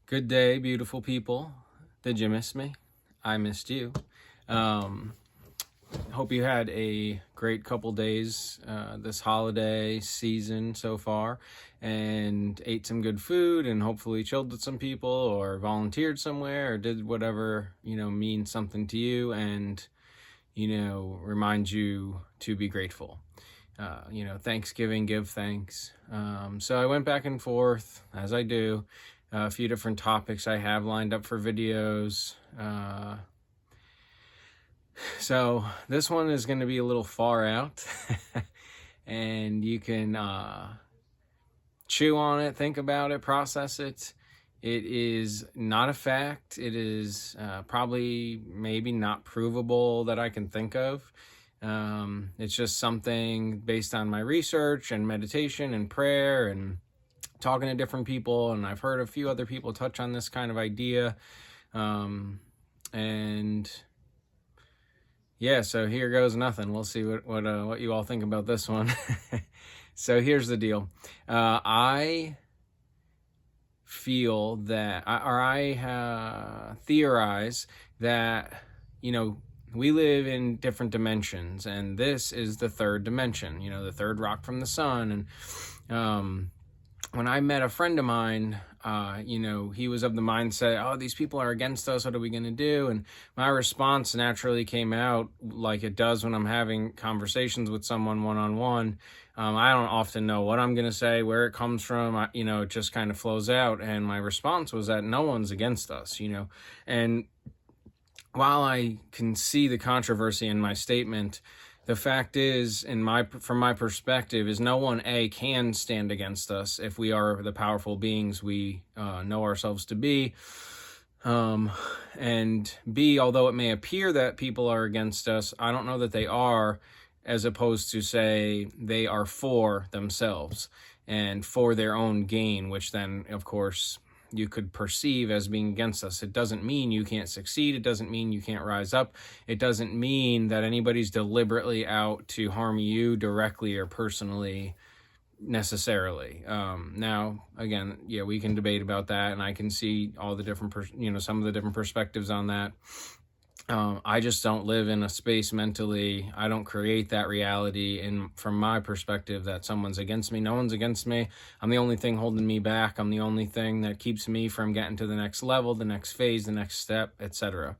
Good day, beautiful people. Did you miss me? I missed you. Hope you had a great couple days this holiday season so far and ate some good food and hopefully chilled with some people or volunteered somewhere or did whatever, means something to you and, remind you to be grateful. Thanksgiving, give thanks. So I went back and forth, as I do, a few different topics I have lined up for videos. So this one is going to be a little far out, and you can chew on it, think about it, process it. It is not a fact. It is probably maybe not provable that I can think of. It's just something based on my research and meditation and prayer and talking to different people. And I've heard a few other people touch on this kind of idea. And yeah, so here goes nothing. We'll see what you all think about this one. So here's the deal. I feel that, I theorize that, we live in different dimensions, and this is the third dimension, the third rock from the sun. And when I met a friend of mine, he was of the mindset, oh, these people are against us, what are we going to do? And my response naturally came out like it does when I'm having conversations with someone one-on-one. I don't often know what I'm going to say, where it comes from, it just kind of flows out. And my response was that no one's against us, and while I can see the controversy in my statement, the fact is, from my perspective, is no one, A, can stand against us if we are the powerful beings we know ourselves to be. And B, although it may appear that people are against us, I don't know that they are, as opposed to say they are for themselves and for their own gain, which then, of course, you could perceive as being against us. It doesn't mean you can't succeed. It doesn't mean you can't rise up. It doesn't mean that anybody's deliberately out to harm you directly or personally necessarily. Now, again, yeah, we can debate about that, and I can see all the different, some of the different perspectives on that. I just don't live in a space mentally. I don't create that reality. And from my perspective, that someone's against me. No one's against me. I'm the only thing holding me back. I'm the only thing that keeps me from getting to the next level, the next phase, the next step, etc.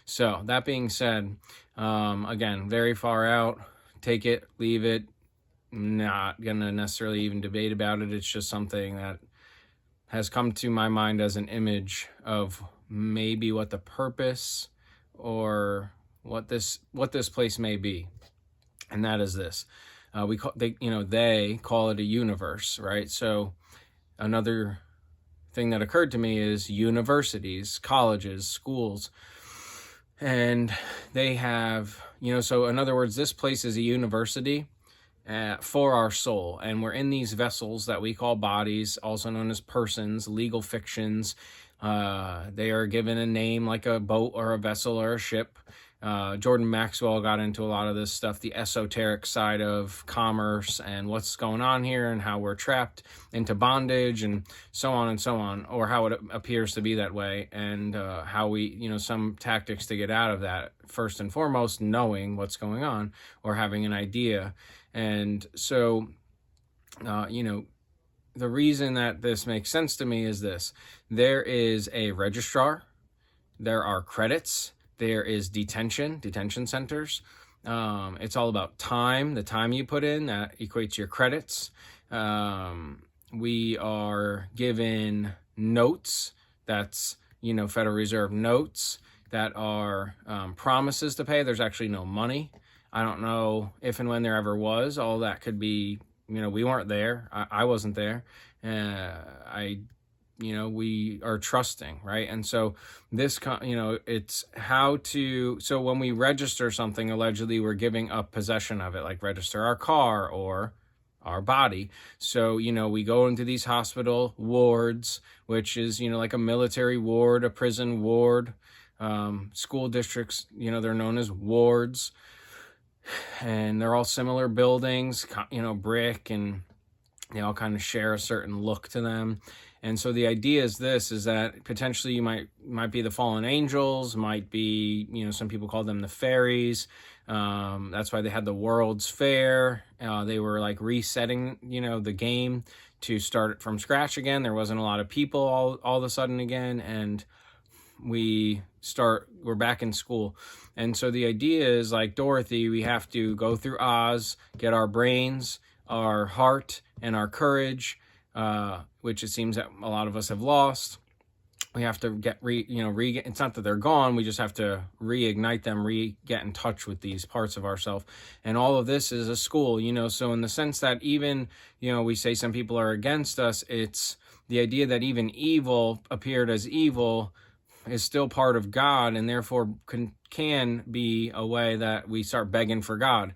So that being said, again, very far out. Take it, leave it. Not gonna necessarily even debate about it. It's just something that has come to my mind as an image of maybe what the purpose or what this place may be, and that is this. They call it a universe, right? So another thing that occurred to me is universities, colleges, schools, and they have, so in other words, this place is a university for our soul, and we're in these vessels that we call bodies, also known as persons, legal fictions. They are given a name like a boat or a vessel or a ship. Jordan Maxwell got into a lot of this stuff, the esoteric side of commerce and what's going on here and how we're trapped into bondage and so on, or how it appears to be that way, and how we, some tactics to get out of that. First and foremost, knowing what's going on or having an idea. And so, the reason that this makes sense to me is this. There is a registrar, there are credits, there is detention centers. It's all about time, the time you put in, that equates to your credits. We are given notes, that's, Federal Reserve notes that are promises to pay. There's actually no money. I don't know if and when there ever was. All that could be, we weren't there. I wasn't there. We are trusting, right? And so this, it's how to, so when we register something, allegedly we're giving up possession of it, like register our car or our body. So, we go into these hospital wards, which is, like a military ward, a prison ward, school districts, they're known as wards. And they're all similar buildings, brick, and they all kind of share a certain look to them. And so the idea is that potentially you might be the fallen angels, might be, some people call them the fairies. That's why they had the World's Fair. They were like resetting, the game to start it from scratch again. There wasn't a lot of people all of a sudden again, and we're back in school. And so the idea is, like Dorothy, we have to go through Oz, get our brains, our heart, and our courage, which it seems that a lot of us have lost. We have to it's not that they're gone, we just have to reignite them, get in touch with these parts of ourselves. And all of this is a school, so in the sense that even, we say some people are against us, it's the idea that even evil appeared as evil is still part of God, and therefore can be a way that we start begging for God.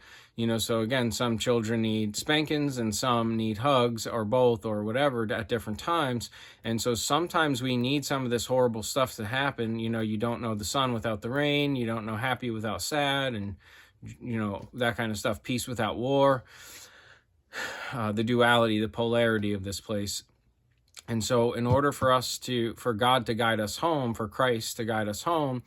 So again, some children need spankings and some need hugs, or both, or whatever, at different times. And so sometimes we need some of this horrible stuff to happen. You don't know the sun without the rain. You don't know happy without sad, and, that kind of stuff. Peace without war. The duality, the polarity of this place. And so in order for God to guide us home, for Christ to guide us home,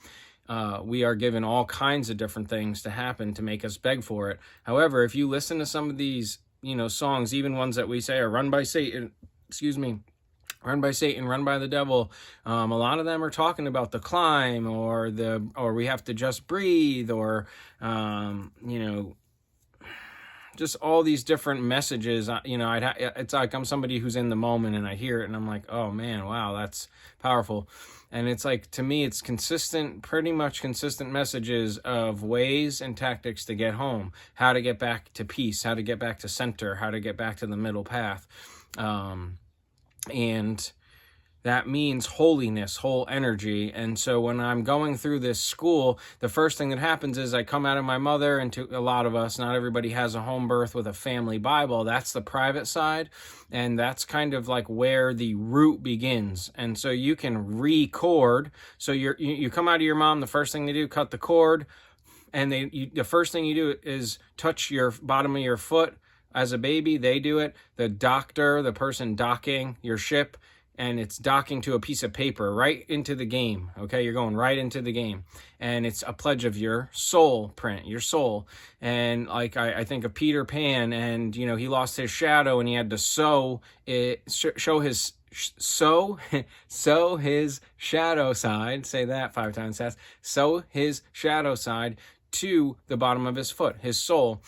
we are given all kinds of different things to happen to make us beg for it. However, if you listen to some of these, songs, even ones that we say are run by Satan, run by Satan, run by the devil, a lot of them are talking about the climb, or we have to just breathe, or, just all these different messages. It's like I'm somebody who's in the moment and I hear it and I'm like, oh man, wow, that's powerful. And it's like, to me, it's pretty much consistent messages of ways and tactics to get home, how to get back to peace, how to get back to center, how to get back to the middle path. And that means holiness, whole energy. And so when I'm going through this school, the first thing that happens is I come out of my mother, and to a lot of us, not everybody has a home birth with a family Bible. That's the private side. And that's kind of like where the root begins. And so you can record. So you come out of your mom, the first thing they do, cut the cord. And the first thing you do is touch your bottom of your foot. As a baby, they do it. The doctor, the person docking your ship, and it's docking to a piece of paper right into the game. Okay, you're going right into the game, and it's a pledge of your soul print, your soul. And like I think of Peter Pan, and he lost his shadow, and he had to sew his shadow side. Say that 5 times fast. Sew his shadow side to the bottom of his foot, his soul.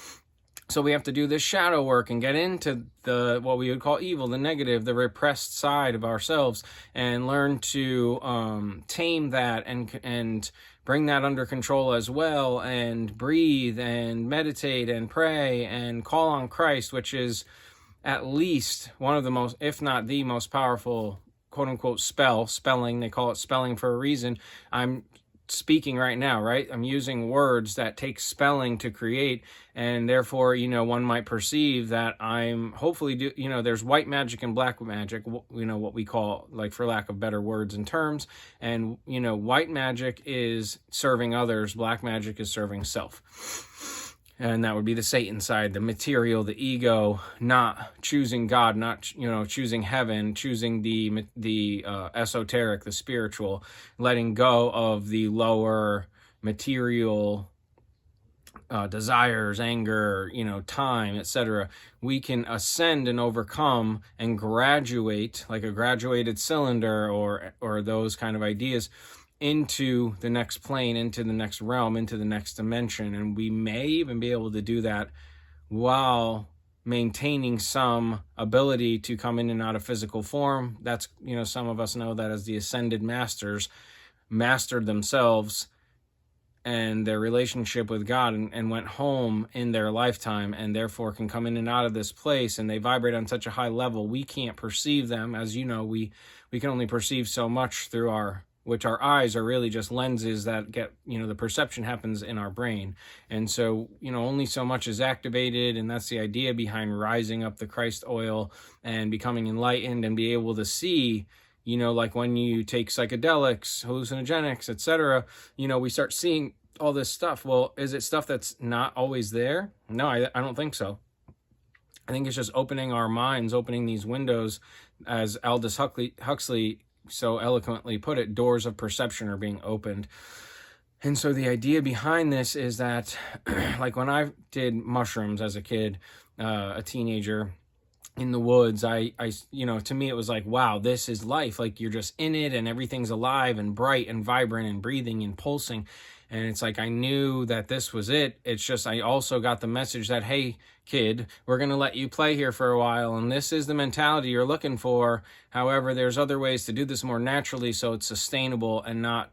So we have to do this shadow work and get into what we would call evil, the negative, the repressed side of ourselves, and learn to tame that and bring that under control as well, and breathe and meditate and pray and call on Christ, which is at least one of the most, if not the most powerful, quote unquote, spelling. They call it spelling for a reason. I'm speaking right now, right? I'm using words that take spelling to create, and therefore, one might perceive that I'm hopefully there's white magic and black magic, what we call, like, for lack of better words and terms. And, white magic is serving others, black magic is serving self. And that would be the Satan side, the material, the ego, not choosing God, not, choosing heaven, choosing the esoteric, the spiritual, letting go of the lower material desires, anger, time, etc. We can ascend and overcome and graduate, like a graduated cylinder, or those kind of ideas, into the next plane, into the next realm, into the next dimension. And we may even be able to do that while maintaining some ability to come in and out of physical form. That's, some of us know that as the ascended masters mastered themselves and their relationship with God, and went home in their lifetime, and therefore can come in and out of this place, and they vibrate on such a high level we can't perceive them. As you know, we can only perceive so much through our eyes are really just lenses that get, the perception happens in our brain. And so, only so much is activated. And that's the idea behind rising up the Christ oil and becoming enlightened and be able to see, like when you take psychedelics, hallucinogenics, etc., we start seeing all this stuff. Well, is it stuff that's not always there? No, I don't think so. I think it's just opening our minds, opening these windows, as Aldous Huxley so eloquently put it, doors of perception are being opened. And so the idea behind this is that, like when I did mushrooms as a kid, a teenager, in the woods, to me, it was like, wow, this is life. Like, you're just in it and everything's alive and bright and vibrant and breathing and pulsing. And it's like, I knew that this was it. It's just, I also got the message that, hey, kid, we're going to let you play here for a while. And this is the mentality you're looking for. However, there's other ways to do this more naturally, so it's sustainable and not,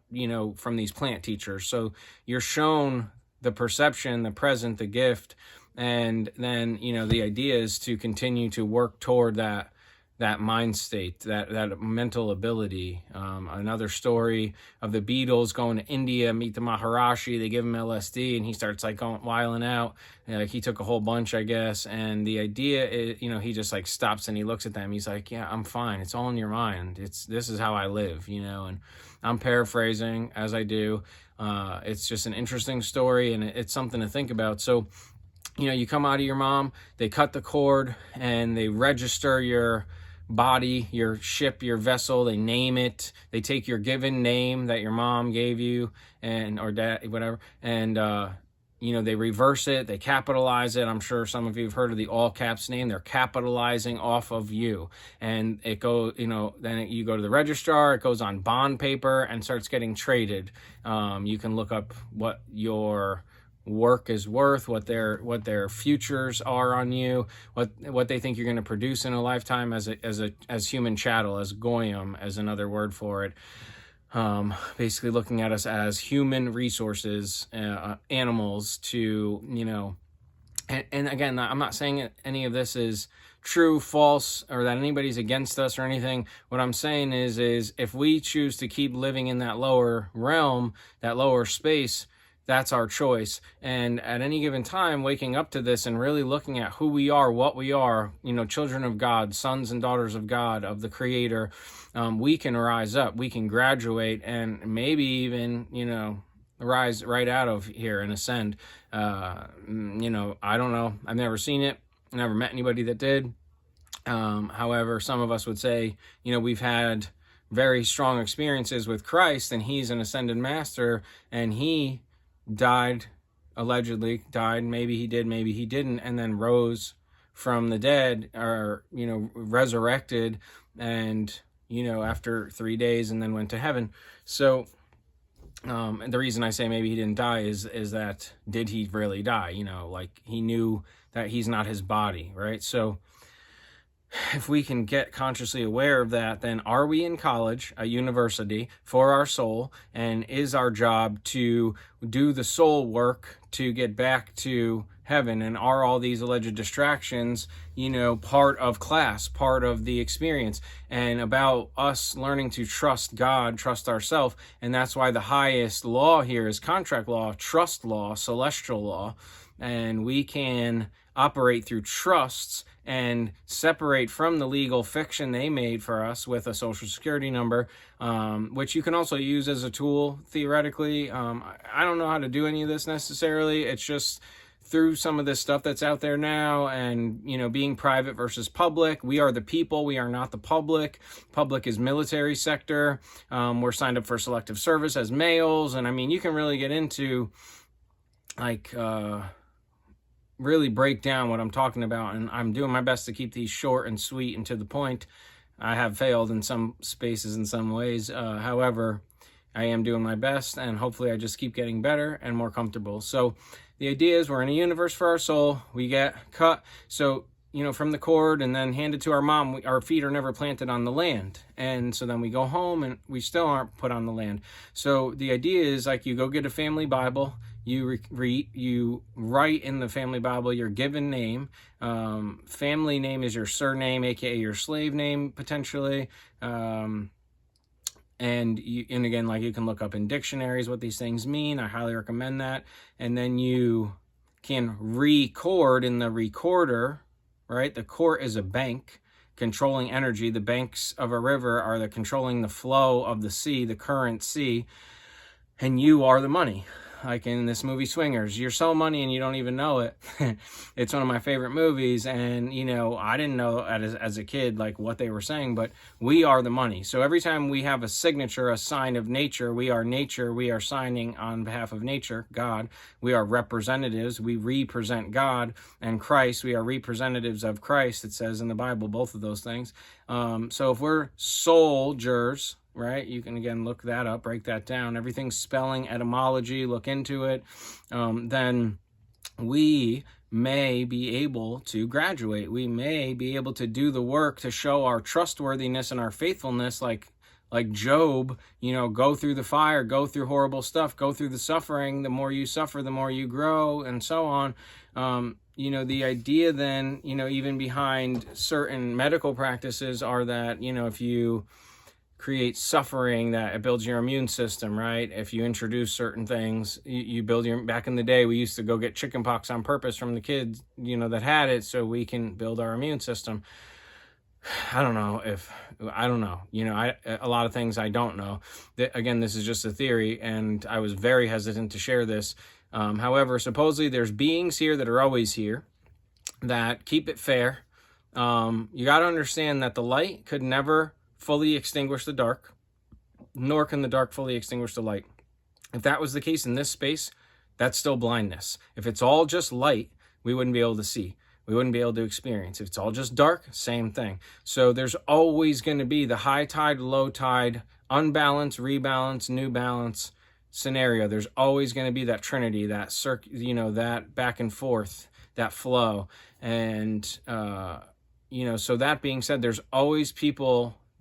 from these plant teachers. So you're shown the perception, the present, the gift. And then, the idea is to continue to work toward that mind state, that mental ability. Another story of the Beatles going to India, meet the Maharishi. They give him LSD, and he starts like going wiling out. He took a whole bunch, I guess. And the idea is, he just like stops and he looks at them. He's like, yeah, I'm fine. It's all in your mind. This is how I live, And I'm paraphrasing as I do. It's just an interesting story, and it's something to think about. So, you come out of your mom, they cut the cord, and they register your body, your ship, your vessel. They name it. They take your given name that your mom gave you, or dad, whatever, and they reverse it. They capitalize it. I'm sure some of you have heard of the all caps name. They're capitalizing off of you, and it goes. Then you go to the registrar. It goes on bond paper and starts getting traded. You can look up what your work is worth, what their futures are on you, what they think you're going to produce in a lifetime as human chattel, as goyim, as another word for it. Basically looking at us as human resources, animals to, and again, I'm not saying any of this is true, false, or that anybody's against us or anything. What I'm saying is if we choose to keep living in that lower realm, that lower space, that's our choice. And at any given time, waking up to this and really looking at who we are, what we are, children of God, sons and daughters of God, of the Creator, we can rise up, we can graduate, and maybe even, rise right out of here and ascend. I don't know. I've never seen it. I never met anybody that did. However, some of us would say, we've had very strong experiences with Christ, and he's an ascended master, and he allegedly died, maybe he did, maybe he didn't, and then rose from the dead, or, resurrected, and, after 3 days, and then went to heaven. So, and the reason I say maybe he didn't die is that, did he really die? Like, he knew that he's not his body, right? So, if we can get consciously aware of that, then are we in college, a university, for our soul? And is our job to do the soul work to get back to heaven? And are all these alleged distractions, part of class, part of the experience, and about us learning to trust God, trust ourselves? And that's why the highest law here is contract law, trust law, celestial law. And we can operate through trusts and separate from the legal fiction they made for us with a social security number, which you can also use as a tool, theoretically. I don't know how to do any of this necessarily. It's just through some of this stuff that's out there now, and, being private versus public. We are the people. We are not the public. Public is military sector. We're signed up for selective service as males. And you can really get into really break down what I'm talking about, and I'm doing my best to keep these short and sweet and to the point. I have failed in some spaces in some ways. However, I am doing my best, and hopefully I just keep getting better and more comfortable. So the idea is we're in a universe for our soul. We get cut, so, from the cord, and then handed to our mom. Our feet are never planted on the land. And so then we go home and we still aren't put on the land. So the idea is, like, you go get a family Bible. You write in the family Bible your given name. Family name is your surname, aka your slave name, potentially. And again, like, you can look up in dictionaries what these things mean. I highly recommend that. And then you can record in the recorder, right? The court is a bank controlling energy. The banks of a river are controlling the flow of the sea, the current sea, and you are the money. like in this movie Swingers, you're so money and you don't even know it. It's one of my favorite movies, and I didn't know as a kid like what they were saying, but we are the money. So every time we have a signature, a sign of nature, we are nature, we are signing on behalf of nature, God. We are representatives, we represent God and Christ. We are representatives of Christ, it says in the Bible, both of those things. So if we're soldiers, right? You can, again, look that up, break that down. Everything's spelling, etymology, look into it. Then we may be able to graduate. We may be able to do the work to show our trustworthiness and our faithfulness, like Job, go through the fire, go through horrible stuff, go through the suffering. The more you suffer, the more you grow, and so on. The idea then, even behind certain medical practices are that, if you create suffering, that it builds your immune system, right? If you introduce certain things, you build back in the day, we used to go get chickenpox on purpose from the kids, that had it, so we can build our immune system. I don't know. A lot of things I don't know. Again, this is just a theory, and I was very hesitant to share this. However, supposedly there's beings here that are always here that keep it fair. You got to understand that the light could never fully extinguish the dark, nor can the dark fully extinguish the light. If that was the case in this space, that's still blindness. If it's all just light, we wouldn't be able to see. We wouldn't be able to experience. If it's all just dark, same thing. So there's always going to be the high tide, low tide, unbalance, rebalance, new balance scenario. There's always going to be that trinity, that that back and forth, that flow. And, so that being said, there's always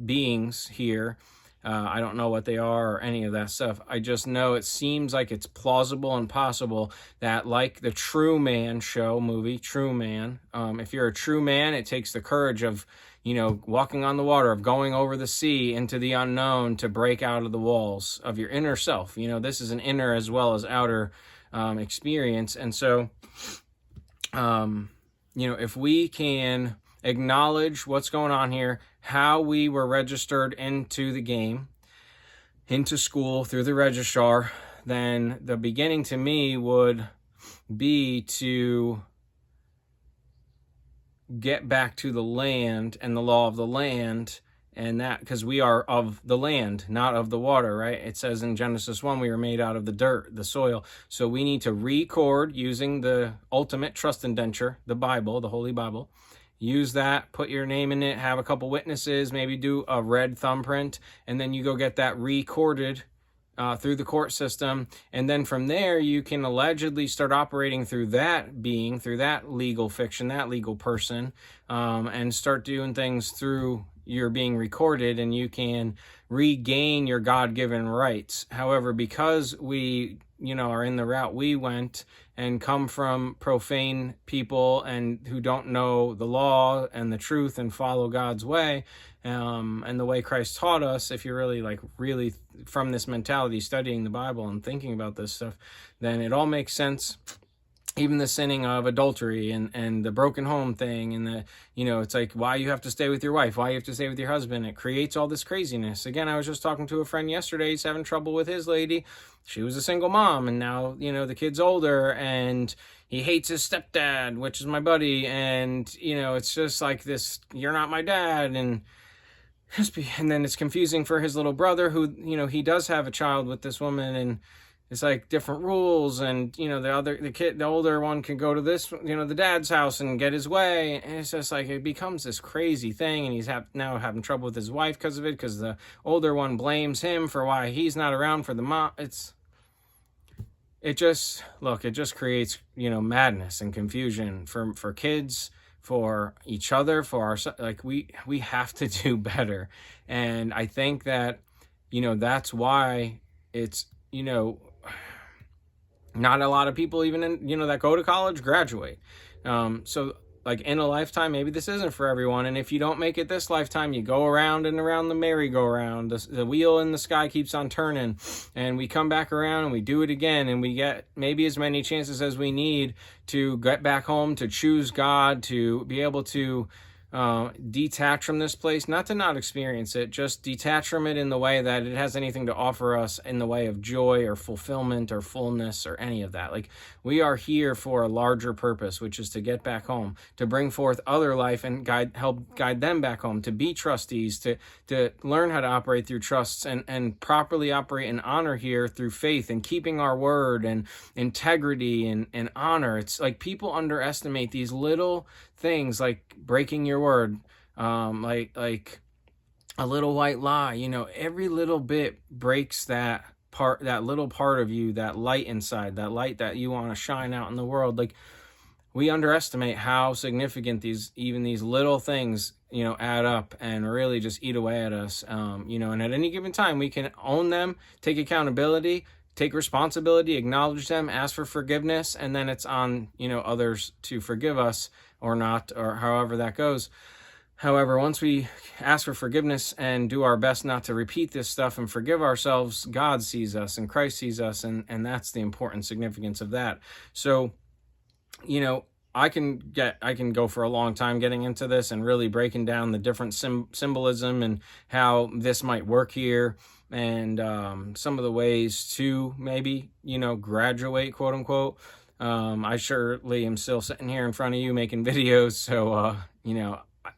beings here. I don't know what they are or any of that stuff. I just know it seems like it's plausible and possible that, like the True Man movie, True Man, if you're a true man, it takes the courage of, walking on the water, of going over the sea into the unknown to break out of the walls of your inner self. This is an inner as well as outer experience. And so, if we can acknowledge what's going on here, how we were registered into the game, into school through the registrar, then the beginning to me would be to get back to the land and the law of the land, and that because we are of the land, not of the water, right? It says in Genesis 1, we were made out of the dirt, the soil. So we need to record using the ultimate trust indenture, the Bible, the Holy Bible. Use that, put your name in it, have a couple witnesses, maybe do a red thumbprint, and then you go get that recorded through the court system. And then from there, you can allegedly start operating through that being, through that legal fiction, that legal person, and start doing things through your being recorded, and you can regain your God-given rights. However, because we are in the route we went and come from profane people and who don't know the law and the truth and follow God's way, and the way Christ taught us, if you're really from this mentality, studying the Bible and thinking about this stuff, then it all makes sense. Even the sinning of adultery and the broken home thing, and the, it's like why you have to stay with your wife, why you have to stay with your husband. It creates all this craziness. Again, I was just talking to a friend yesterday. He's having trouble with his lady. She was a single mom, and now, the kid's older, and he hates his stepdad, which is my buddy. And, it's just like this, you're not my dad. And then it's confusing for his little brother who, he does have a child with this woman, and it's like different rules, and the older one can go to this, the dad's house and get his way, and it's just like it becomes this crazy thing, and he's now having trouble with his wife because of it, because the older one blames him for why he's not around for the mom. It just creates madness and confusion for kids, for each other, for ourselves. Like we have to do better, and I think that that's why it's not a lot of people even that go to college graduate. So like in a lifetime, maybe this isn't for everyone. And if you don't make it this lifetime, you go around and around the merry-go-round. The wheel in the sky keeps on turning, and we come back around and we do it again, and we get maybe as many chances as we need to get back home, to choose God, to be able to detach from this place, not to not experience it, just detach from it in the way that it has anything to offer us in the way of joy or fulfillment or fullness or any of that. Like, we are here for a larger purpose, which is to get back home, to bring forth other life and help guide them back home, to be trustees, to learn how to operate through trusts and properly operate and honor here through faith and keeping our word and integrity and honor. It's like people underestimate these little things, like breaking your word, like a little white lie. Every little bit breaks that little part of you, that light inside, that light that you want to shine out in the world. Like, we underestimate how significant these little things, add up and really just eat away at us. And at any given time, we can own them, take accountability, take responsibility, acknowledge them, ask for forgiveness, and then it's on, others to forgive us or not, or however that goes. However, once we ask for forgiveness and do our best not to repeat this stuff and forgive ourselves, God sees us and Christ sees us, and that's the important significance of that. So, I can go for a long time getting into this and really breaking down the different symbolism and how this might work here, and some of the ways to maybe, graduate, quote unquote. I surely am still sitting here in front of you making videos, so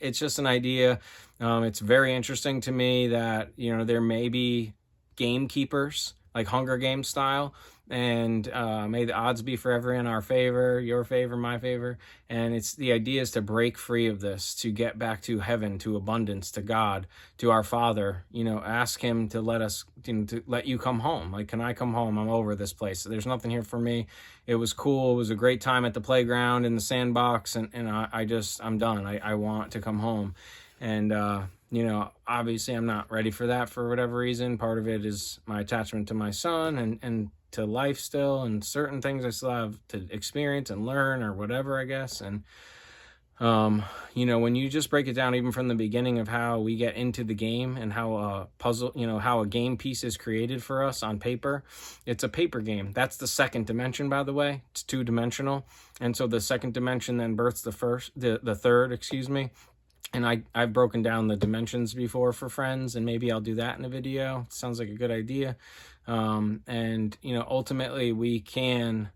it's just an idea. It's very interesting to me that there may be gamekeepers, like Hunger Games style, and may the odds be forever in our favor, your favor, my favor. And it's the idea is to break free of this, to get back to heaven, to abundance, to God, to our Father. Ask Him to let us, to let you come home. Like, can I come home? I'm over this place. There's nothing here for me. It was cool. It was a great time at the playground, in the sandbox, and I'm done. I want to come home. And obviously I'm not ready for that for whatever reason. Part of it is my attachment to my son and to life still, and certain things I still have to experience and learn or whatever, I guess. And when you just break it down, even from the beginning of how we get into the game and how a puzzle, how a game piece is created for us on paper, it's a paper game. That's the second dimension, by the way. It's 2-dimensional. And so the second dimension then births the third, excuse me. And I've broken down the dimensions before for friends, and maybe I'll do that in a video. It sounds like a good idea. And ultimately we can,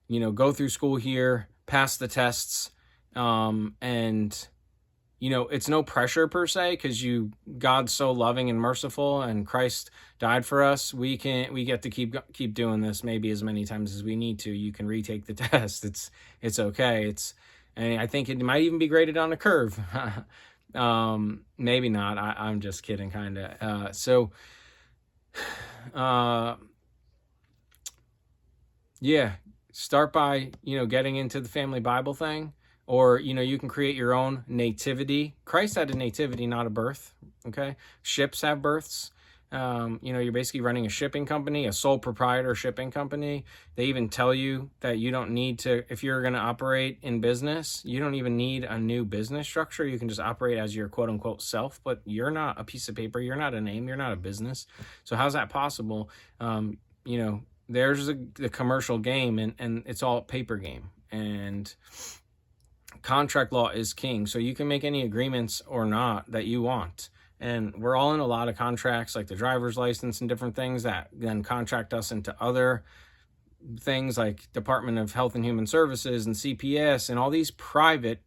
go through school here, pass the tests, and it's no pressure per se, because God's so loving and merciful, and Christ died for us. We get to keep doing this maybe as many times as we need to. You can retake the test. It's okay. And I think it might even be graded on a curve. Maybe not. I'm just kidding, kind of. Yeah, start by, getting into the family Bible thing, or, you can create your own nativity. Christ had a nativity, not a birth. Okay. Ships have births. You're basically running a shipping company, a sole proprietor shipping company. They even tell you that you don't need to, if you're going to operate in business, you don't even need a new business structure. You can just operate as your quote unquote self, but you're not a piece of paper. You're not a name. You're not a business. So how's that possible? There's the commercial game, and it's all paper game, and contract law is king. So you can make any agreements or not that you want. And we're all in a lot of contracts, like the driver's license and different things that then contract us into other things like Department of Health and Human Services and CPS and all these private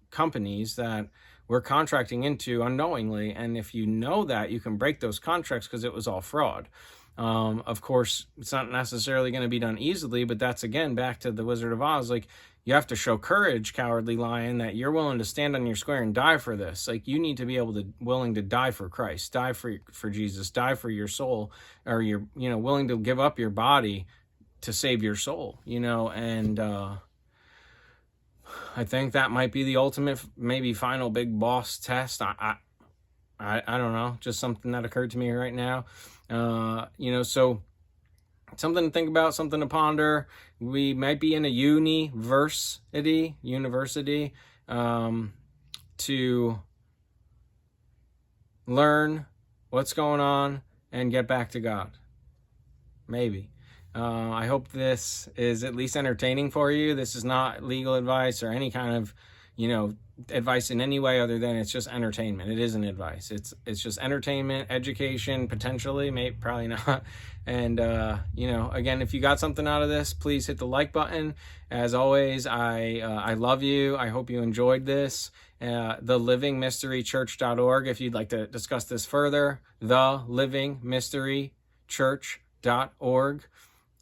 companies that we're contracting into unknowingly. And if you know that, you can break those contracts because it was all fraud. Of course, it's not necessarily going to be done easily, but that's, again, back to the Wizard of Oz. Like, you have to show courage, Cowardly Lion, that you're willing to stand on your square and die for this. Like, you need to be willing to die for Christ, die for Jesus, die for your soul, or you're, willing to give up your body to save your soul, and, I think that might be the ultimate, maybe final big boss test. I don't know, just something that occurred to me right now. So something to think about, something to ponder. We might be in a university, to learn what's going on and get back to God. Maybe. I hope this is at least entertaining for you. This is not legal advice or any kind of, advice in any way other than it's just entertainment. It isn't advice. It's just entertainment, education, potentially, maybe, probably not. And you know, again, if you got something out of this, please hit the like button. As always, I love you. I hope you enjoyed this. thelivingmysterychurch.org if you'd like to discuss this further. thelivingmysterychurch.org.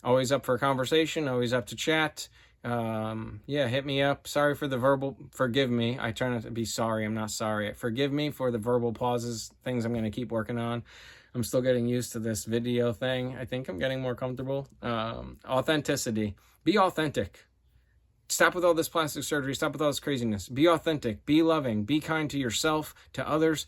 Always up for a conversation, always up to chat. Yeah, hit me up. Sorry for the verbal, forgive me. I try not to be sorry. I'm not sorry. Forgive me for the verbal pauses, things I'm going to keep working on. I'm still getting used to this video thing. I think I'm getting more comfortable. Authenticity. Be authentic. Stop with all this plastic surgery. Stop with all this craziness. Be authentic. Be loving. Be kind to yourself, to others.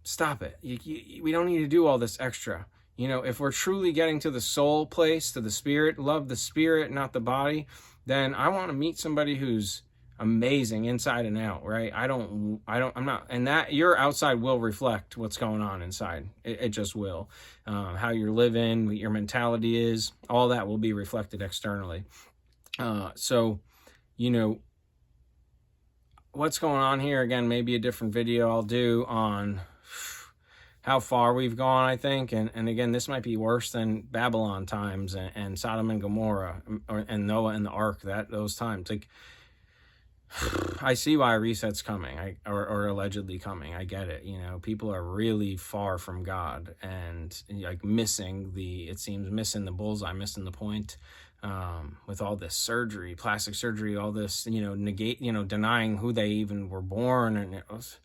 Stop it. We don't need to do all this extra. You know, if we're truly getting to the soul place, to the spirit, love the spirit, not the body, then I want to meet somebody who's amazing inside and out, right? I'm not, and that your outside will reflect what's going on inside. It just will. How you're living, what your mentality is, all that will be reflected externally. So, you know, what's going on here, again, maybe a different video I'll do on how far we've gone, I think. And again, this might be worse than Babylon times and Sodom and Gomorrah and Noah and the ark, those times. Like, I see why a reset's coming, or allegedly coming. I get it. You know, people are really far from God and like missing the bullseye, missing the point. With all this surgery, plastic surgery, all this, you know, denying who they even were born. And it was,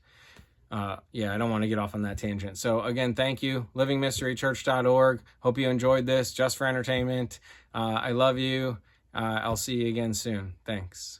yeah, I don't want to get off on that tangent. So again, thank you. livingmysterychurch.org. Hope you enjoyed this, just for entertainment. I love you. I'll see you again soon. Thanks.